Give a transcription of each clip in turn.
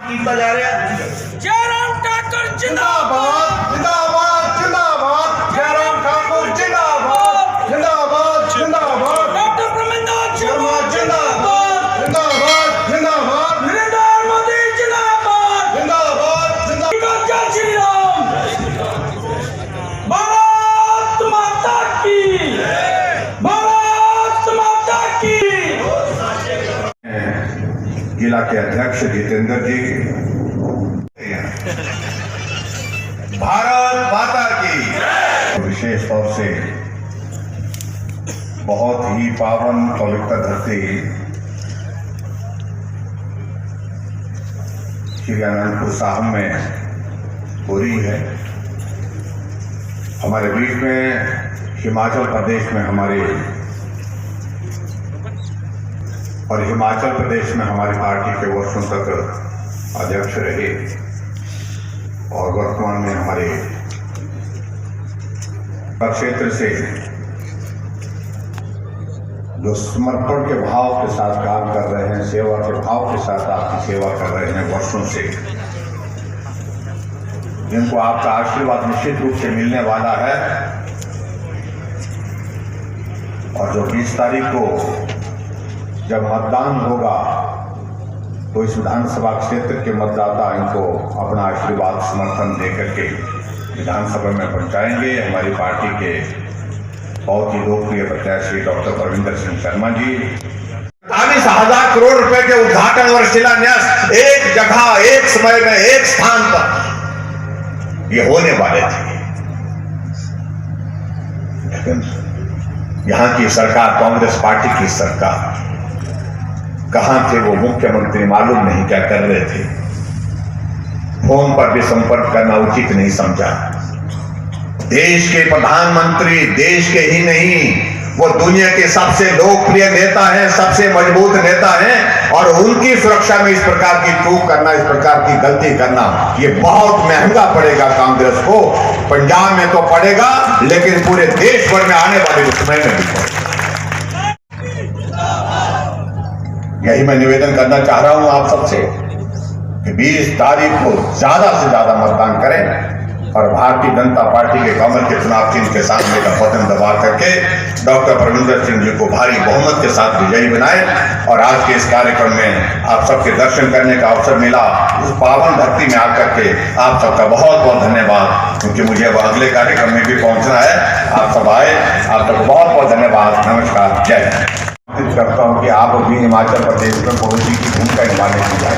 कीता जा रहा है। जयराम ठाकुर जिंदाबाद जिंदाबाद जिंदाबाद, जयराम ठाकुर जिंदाबाद जिंदाबाद जिंदाबाद, डॉक्टर परमिंदर शर्मा जिंदाबाद जिंदाबाद जिंदाबाद, नरेंद्र मोदी जिंदाबाद जिंदाबाद जिंदाबाद, जय श्री राम। भारत माता की, भारत माता की। जिला के अध्यक्ष जितेंद्र जी, भारत माता की। विशेष तौर से बहुत ही पावन पवित्र धरती श्री अनंतपुर साहब में हो रही है। हमारे बीच में हिमाचल प्रदेश में हिमाचल प्रदेश में हमारी पार्टी के वर्षों तक अध्यक्ष रहे और वर्तमान में हमारे क्षेत्र से जो समर्पण के भाव के साथ काम कर रहे हैं, सेवा के भाव के साथ आपकी सेवा कर रहे हैं वर्षों से, जिनको आपका आशीर्वाद निश्चित रूप से मिलने वाला है। और जो 20 तारीख को जब मतदान होगा तो इस विधानसभा क्षेत्र के मतदाता इनको अपना आशीर्वाद समर्थन देकर के विधानसभा में पहुंचाएंगे। हमारी पार्टी के बहुत ही लोकप्रिय प्रत्याशी डॉक्टर परमिंदर सिंह शर्मा जी 40,000 करोड़ रुपए के उद्घाटन और शिलान्यास एक जगह, एक समय में, एक स्थान पर ये होने वाले थे, लेकिन यहां की सरकार, कांग्रेस पार्टी की सरकार, कहां थे वो मुख्यमंत्री मालूम नहीं क्या कर रहे थे। फोन पर भी संपर्क करना उचित नहीं समझा। देश के प्रधानमंत्री, देश के ही नहीं, वो दुनिया के सबसे लोकप्रिय नेता हैं, सबसे मजबूत नेता हैं, और उनकी सुरक्षा में इस प्रकार की चूक करना, इस प्रकार की गलती करना, ये बहुत महंगा पड़ेगा कांग्रेस को। पंजाब में तो पड़ेगा, लेकिन पूरे देश भर में आने वाले समय में भी पड़ेगा। यही मैं निवेदन करना चाह रहा हूं आप सबसे कि 20 तारीख को ज्यादा से ज्यादा मतदान करें और भारतीय जनता पार्टी के कमल के चुनाव चिन्ह के सामने का बटन दबा करके डॉक्टर परमिंदर सिंह जी को भारी बहुमत के साथ विजयी बनाए। और आज के इस कार्यक्रम में आप सबके दर्शन करने का अवसर मिला, इस पावन धरती में आकर के आप सबका बहुत बहुत धन्यवाद, क्योंकि मुझे अब अगले कार्यक्रम में भी पहुंचना है। आप सब आए, आप सबको बहुत बहुत धन्यवाद। नमस्कार, जय हिंद। करता हूं कि आप भी हिमाचल प्रदेश में पड़ोसी की भूमिका निभाने की जाए।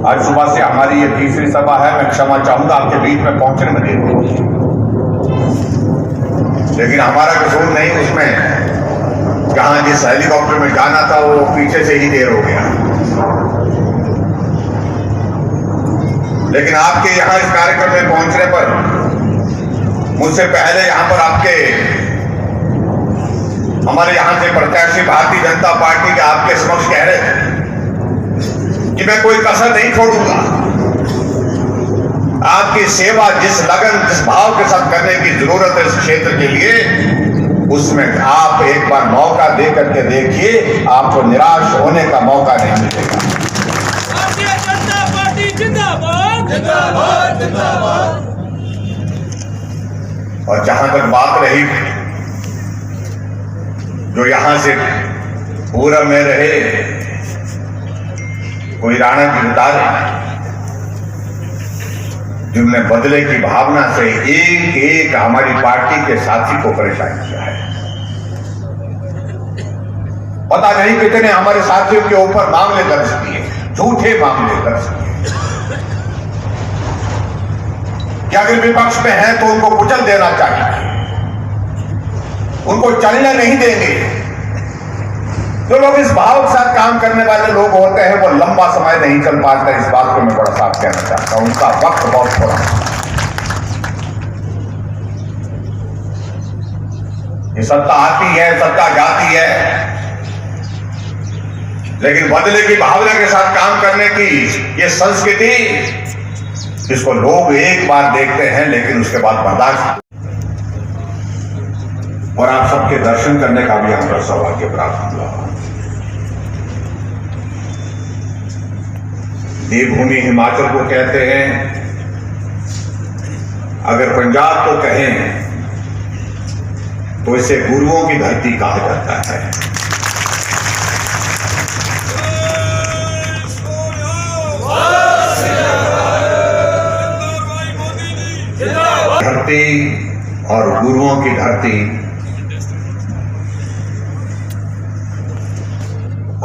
आज सुबह से हमारी ये तीसरी सभा है। मैं क्षमा चाहूंगा आपके बीच में पहुंचने में देर हुई, लेकिन हमारा कसूर नहीं उसमें। जहां जिस हेलीकॉप्टर में जाना था वो पीछे से ही देर हो गया, लेकिन आपके यहां इस कार्यक्रम में पहुंचने पर मुझसे पहले यहां पर हमारे यहां से प्रत्याशी भारतीय जनता पार्टी के आपके समक्ष कह रहे थे कि मैं कोई कसर नहीं छोड़ूंगा। आपकी सेवा जिस लगन, जिस भाव के साथ करने की जरूरत है इस क्षेत्र के लिए, उसमें आप एक बार मौका दे करके देखिए, आपको निराश होने का मौका नहीं मिलेगा। भारतीय जनता पार्टी जिंदाबाद जिंदाबाद जिंदाबाद। और जहां तक बात रही जो यहां से पूरब में रहे कोई राणा गिरदार, जिनने बदले की भावना से एक एक हमारी पार्टी के साथी को परेशान किया है। पता नहीं कितने हमारे साथियों के ऊपर मामले दर्ज किए, झूठे मामले दर्ज किए। क्या अगर विपक्ष में है तो उनको कुचल देना चाहिए, उनको चलने नहीं देंगे। जो लोग इस भाव के साथ काम करने वाले लोग होते हैं वो लंबा समय नहीं चल पाते। इस बात को मैं बड़ा साफ कहना चाहता हूं, उनका वक्त बहुत थोड़ा। ये सत्ता आती है, सत्ता जाती है, लेकिन बदले की भावना के साथ काम करने की ये संस्कृति, जिसको लोग एक बार देखते हैं लेकिन उसके बाद बर्दाश्त और आप सबके दर्शन करने का भी हमारा सौभाग्य प्राप्त हुआ। देवभूमि हिमाचल को कहते हैं, अगर पंजाब को कहें तो इसे गुरुओं की धरती कहा जाता है। धरती और गुरुओं की धरती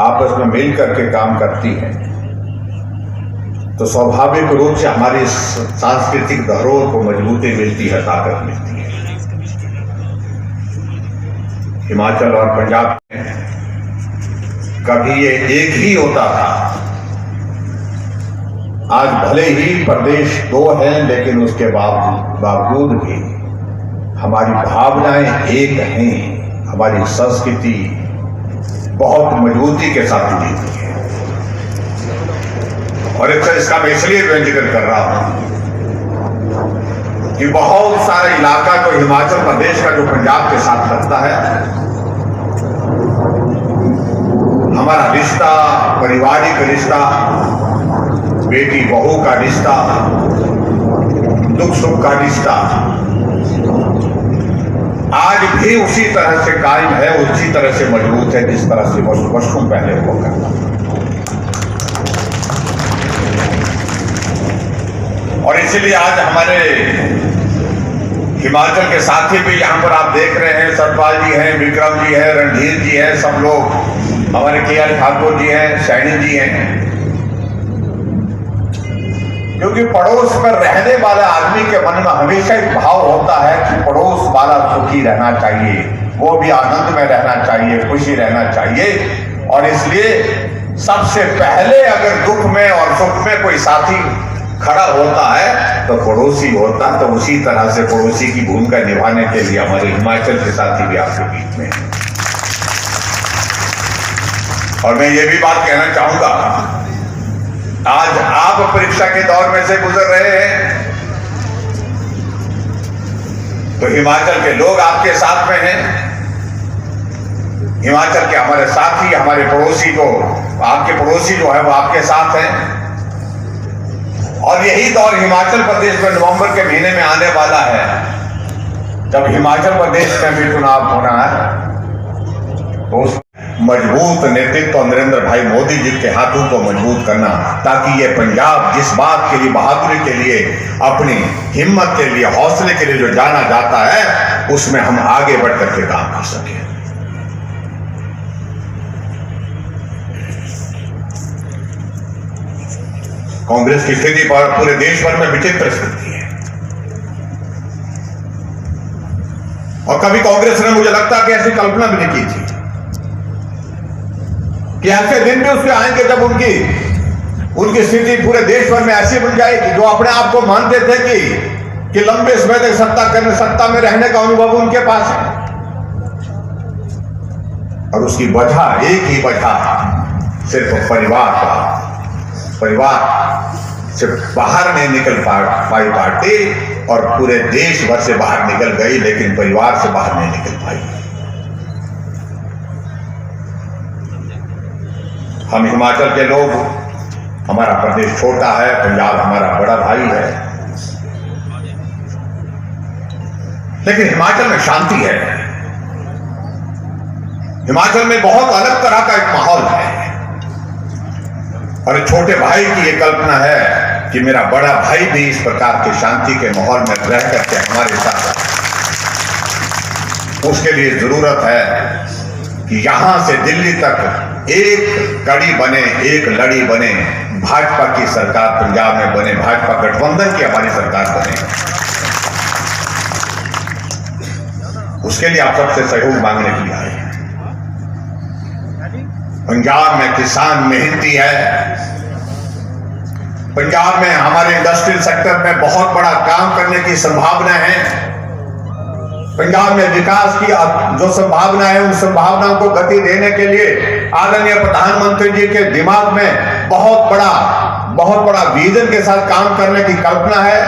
आपस में मिल करके काम करती है तो स्वाभाविक रूप से हमारी सांस्कृतिक धरोहर को मजबूती मिलती है, ताकत मिलती है। हिमाचल और पंजाब में कभी ये एक ही होता था। आज भले ही प्रदेश दो हैं, लेकिन उसके बावजूद भी हमारी भावनाएं एक हैं। हमारी संस्कृति बहुत मजबूती के साथ जुड़ी हुई है। और इसका मैं इसलिए जिक्र कर रहा हूं कि बहुत सारे इलाका तो हिमाचल प्रदेश का जो पंजाब के साथ लगता है, हमारा रिश्ता, पारिवारिक रिश्ता, बेटी बहू का रिश्ता, दुख सुख का रिश्ता आज भी उसी तरह से कायम है, उसी तरह से मजबूत है जिस तरह से वर्षों पहले हुआ करता था। और इसलिए आज हमारे हिमाचल के साथी भी यहाँ पर आप देख रहे हैं, सतपाल जी हैं, विक्रम जी हैं, रणधीर जी हैं, सब लोग, हमारे के.आर. ठाकुर जी हैं, सैनी जी हैं। क्योंकि पड़ोस में रहने वाले आदमी के मन में हमेशा एक भाव होता है कि पड़ोस वाला सुखी रहना चाहिए, वो भी आनंद में रहना चाहिए, खुशी रहना चाहिए। और इसलिए सबसे पहले अगर दुख में और सुख में कोई साथी खड़ा होता है तो पड़ोसी होता है। तो उसी तरह से पड़ोसी की भूमिका निभाने के लिए हमारे हिमाचल के साथी भी आपके बीच में हैं। और मैं ये भी बात कहना चाहूंगा, आज आप परीक्षा के दौर में से गुजर रहे हैं तो हिमाचल के लोग आपके साथ में हैं। हिमाचल के हमारे साथी, हमारे पड़ोसी को, आपके पड़ोसी जो है वो आपके साथ हैं। और यही दौर हिमाचल प्रदेश में नवंबर के महीने में आने वाला है, जब हिमाचल प्रदेश में भी चुनाव होना है। तो उस मजबूत नेतृत्व नरेंद्र भाई मोदी जी के हाथों को मजबूत करना, ताकि ये पंजाब जिस बात के लिए, बहादुरी के लिए, अपनी हिम्मत के लिए, हौसले के लिए जो जाना जाता है, उसमें हम आगे बढ़ करके काम कर सकें। कांग्रेस की स्थिति पर पूरे देश भर में विचित्र स्थिति है। और कभी कांग्रेस ने, मुझे लगता है कि ऐसी कल्पना भी नहीं की थी कि ऐसे दिन भी उसके आएंगे जब उनकी स्थिति पूरे देश भर में ऐसी बन जाएगी। जो अपने आप को मानते थे कि लंबे समय तक सत्ता में रहने का अनुभव उनके पास है, और उसकी वजह एक ही वजह, सिर्फ परिवार से बाहर नहीं निकल पाई पार्टी, और पूरे देश भर से बाहर निकल गई, लेकिन परिवार से बाहर नहीं निकल पाई। हम हिमाचल के लोग, हमारा प्रदेश छोटा है, पंजाब हमारा बड़ा भाई है, लेकिन हिमाचल में शांति है। हिमाचल में बहुत अलग तरह का एक माहौल है। और छोटे भाई की यह कल्पना है कि मेरा बड़ा भाई भी इस प्रकार के शांति के माहौल में रह करके हमारे साथ, उसके लिए जरूरत है कि यहां से दिल्ली तक एक कड़ी बने, एक लड़ी बने, भाजपा की सरकार पंजाब में बने, भाजपा गठबंधन की हमारी सरकार बने। उसके लिए आप सबसे सहयोग मांगने के लिए आए हैं। पंजाब में किसान मेहनती है, पंजाब में हमारे इंडस्ट्रियल सेक्टर में बहुत बड़ा काम करने की संभावना है। पंजाब में विकास की जो संभावना है, उन संभावनाओं को गति देने के लिए आदरणीय प्रधानमंत्री जी के दिमाग में बहुत बड़ा विजन के साथ काम करने की कल्पना है।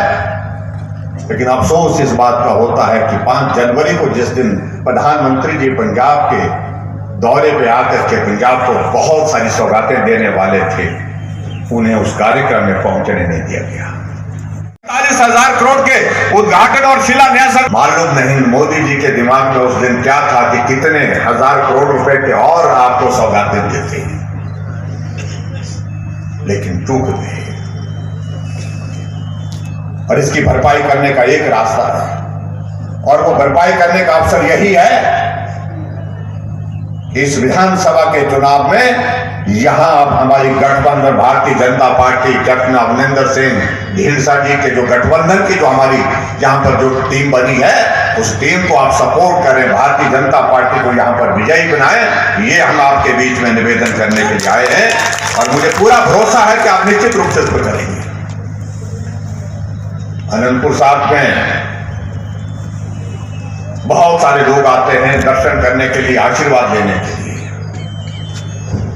लेकिन अफसोस इस बात का होता है कि 5 जनवरी को जिस दिन प्रधानमंत्री जी पंजाब के दौरे पे आकर के पंजाब को बहुत सारी सौगातें देने वाले थे, उन्हें उस कार्यक्रम में पहुंचने नहीं दिया गया। 40,000 करोड़ के उद्घाटन और शिलान्यास मालूम नहीं मोदी जी के दिमाग में उस दिन क्या था कि कितने हजार करोड़ रुपए के और आपको सौगातें देते हैं, लेकिन चूक गए। और इसकी भरपाई करने का एक रास्ता है, और वो भरपाई करने का अवसर यही है कि इस विधानसभा के चुनाव में यहां अब हमारी गठबंधन भारतीय जनता पार्टी कैप्टन अमरिंदर सिंह ढींढसा जी के जो गठबंधन की जो हमारी यहां पर जो टीम बनी है, उस टीम को आप सपोर्ट करें, भारतीय जनता पार्टी को यहां पर विजयी बनाएं। ये हम आपके बीच में निवेदन करने के लिए आए हैं, और मुझे पूरा भरोसा है कि आप निश्चित रूप से इसको करेंगे। अनंतपुर साहब में बहुत सारे लोग आते हैं दर्शन करने के लिए, आशीर्वाद लेने के लिए,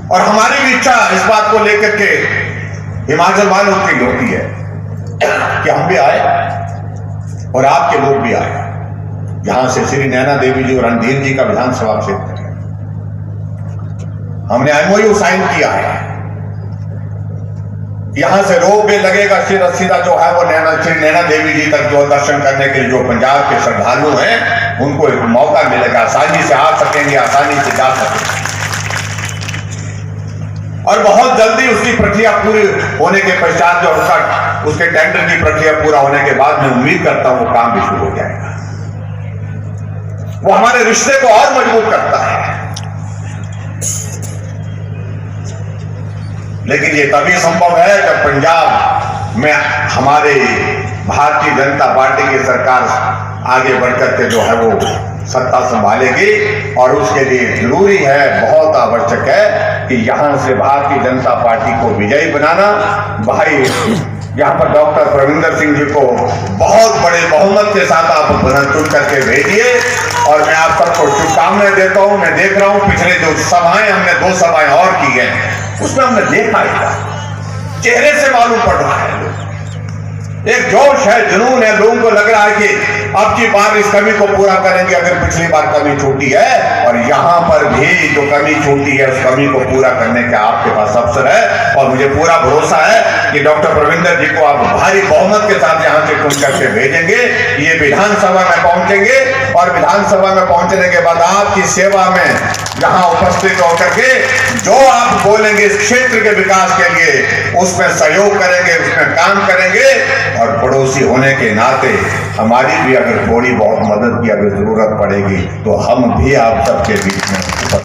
और हमारी भी इच्छा इस बात को लेकर के हिमाचल वालों की होती है कि हम भी आए और आपके लोग भी आए। यहां से श्री नैना देवी जी और रणधीर जी का विधानसभा क्षेत्र है, हमने एमओयू साइन किया है। यहां से रोप वे लगेगा, सीधा जो है वो श्री नैना देवी जी तक जो दर्शन करने के लिए जो पंजाब के श्रद्धालु हैं उनको एक मौका मिलेगा, आसानी से आ सकेंगे, आसानी से जा सकेंगे। और बहुत जल्दी उसकी प्रक्रिया पूरी होने के पश्चात जो उसके टेंडर की प्रक्रिया पूरा होने के बाद मैं उम्मीद करता हूं वो काम भी शुरू हो जाएगा। वो हमारे रिश्ते को और मजबूत करता है। लेकिन ये तभी संभव है जब पंजाब में हमारे भारतीय जनता पार्टी की सरकार आगे बढ़कर के जो है वो सत्ता संभालेगी, और उसके लिए जरूरी है, बहुत आवश्यक है कि यहां से भारतीय जनता पार्टी को विजयी बनाना। भाई यहाँ पर डॉक्टर प्रविंदर सिंह जी को बहुत बड़े बहुमत के साथ आप चुन करके भेजिए, और मैं आप सबको शुभकामनाएं देता हूं। मैं देख रहा हूं पिछले जो सभाएं हमने 2 सभाएं और की हैं, उसमें हमने देखा है, चेहरे से मालूम पड़ रहा है, एक जोश है, जुनून है, लोगों को लग रहा है कि अब की बार इस कमी को पूरा करेंगे अगर पिछली बार कमी छूटी है, और यहां पर भी जो कमी छूटी है उस कमी को पूरा करने का आपके पास अवसर है। और मुझे पूरा भरोसा है कि डॉक्टर प्रविंदर जी को आप भारी बहुमत के साथ यहां से चुन करके भेजेंगे, ये विधानसभा में पहुंचेंगे, और विधानसभा में पहुंचने के बाद आपकी सेवा में यहां उपस्थित होकर के जो आप बोलेंगे इस क्षेत्र के विकास के लिए उसमें सहयोग करेंगे, उसमें काम करेंगे, और पड़ोसी होने के नाते हमारी भी अगर थोड़ी बहुत मदद की अगर जरूरत पड़ेगी तो हम भी आप सबके बीच में